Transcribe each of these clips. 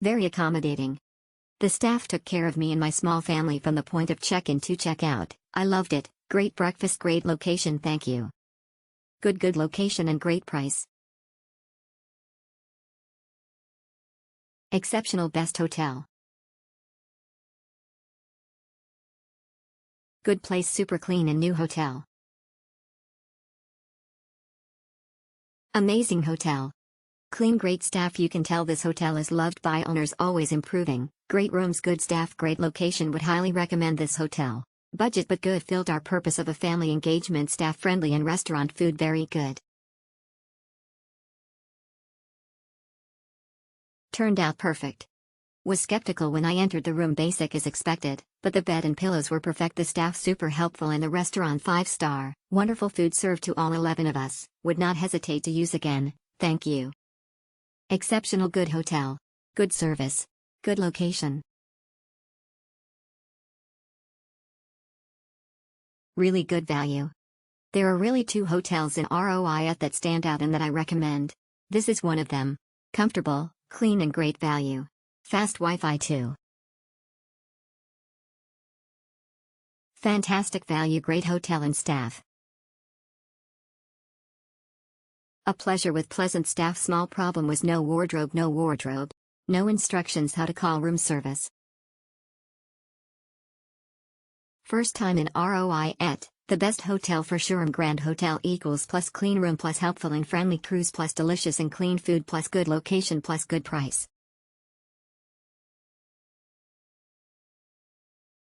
Very accommodating. The staff took care of me and my small family from the point of check-in to check-out. I loved it. Great breakfast, great location, thank you. Good location and great price. Exceptional, best hotel. Good place, super clean and new hotel. Amazing hotel. Clean, great staff, you can tell this hotel is loved by owners, always improving. Great rooms, good staff, great location, would highly recommend this hotel. Budget but good, filled our purpose of a family engagement, staff friendly and restaurant food very good. Turned out perfect. Was skeptical when I entered the room, basic as expected, but the bed and pillows were perfect, the staff super helpful and the restaurant 5-star. Wonderful food served to all 11 of us, would not hesitate to use again, thank you. Exceptional, good hotel. Good service. Good location. Really good value. There are really 2 hotels in Roi Et that stand out and that I recommend. This is one of them. Comfortable, clean and great value. Fast Wi-Fi too. Fantastic value, great hotel and staff. A pleasure with pleasant staff. Small problem was no wardrobe. No instructions how to call room service. First time in Roi Et, the best hotel for sure. Mgrandhotel equals plus clean room plus helpful and friendly cruise plus delicious and clean food plus good location plus good price.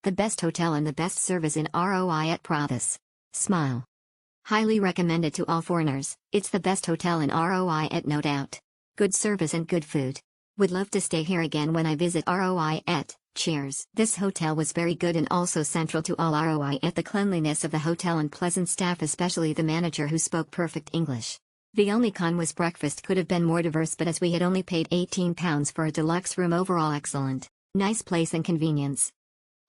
The best hotel and the best service in Roi Et province. Smile. Highly recommended to all foreigners. It's the best hotel in Roi Et, no doubt. Good service and good food. Would love to stay here again when I visit Roi Et. Cheers. This hotel was very good and also central to all Roi Et. The cleanliness of the hotel and pleasant staff, especially the manager who spoke perfect English. The only con was breakfast could have been more diverse, but as we had only paid £18 for a deluxe room, overall excellent. Nice place and convenience.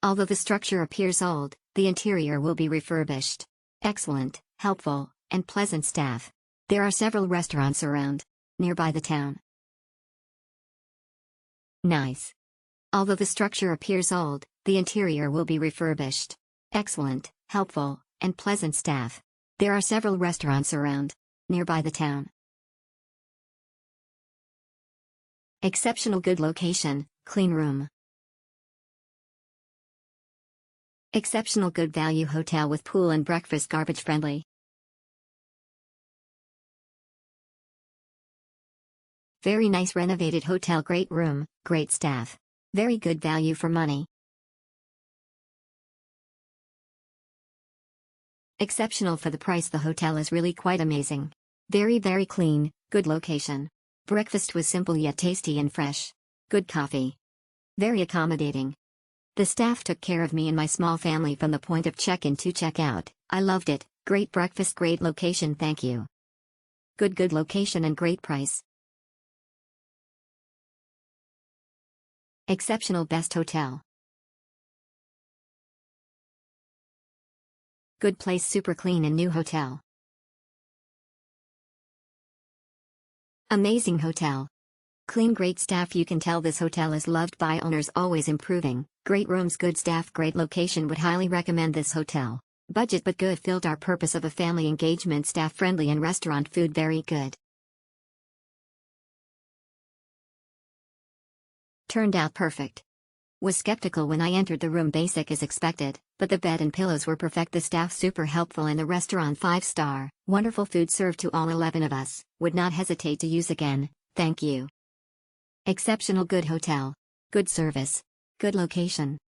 Although the structure appears old, the interior will be refurbished. Excellent, helpful, and pleasant staff. There are several restaurants around. Nearby the town. Nice. Although the structure appears old, the interior will be refurbished. Excellent, helpful, and pleasant staff. There are several restaurants around. Nearby the town. Exceptional, good location, clean room. Exceptional, good value hotel with pool and breakfast, garbage friendly. Very nice renovated hotel, great room, great staff. Very good value for money. Exceptional for the price, the hotel is really quite amazing. Very clean, good location. Breakfast was simple yet tasty and fresh. Good coffee. Very accommodating. The staff took care of me and my small family from the point of check-in to check-out. I loved it. Great breakfast, great location, thank you. Good location and great price. Exceptional, best hotel. Good place, super clean and new hotel. Amazing hotel. Clean, great staff, you can tell this hotel is loved by owners, always improving. Great rooms, good staff, great location, would highly recommend this hotel. Budget but good, filled our purpose of a family engagement, staff friendly and restaurant food very good. Turned out perfect. Was skeptical when I entered the room, basic as expected, but the bed and pillows were perfect, the staff super helpful and the restaurant 5-star. Wonderful food served to all 11 of us, would not hesitate to use again, thank you. Exceptional, good hotel. Good service. Good location.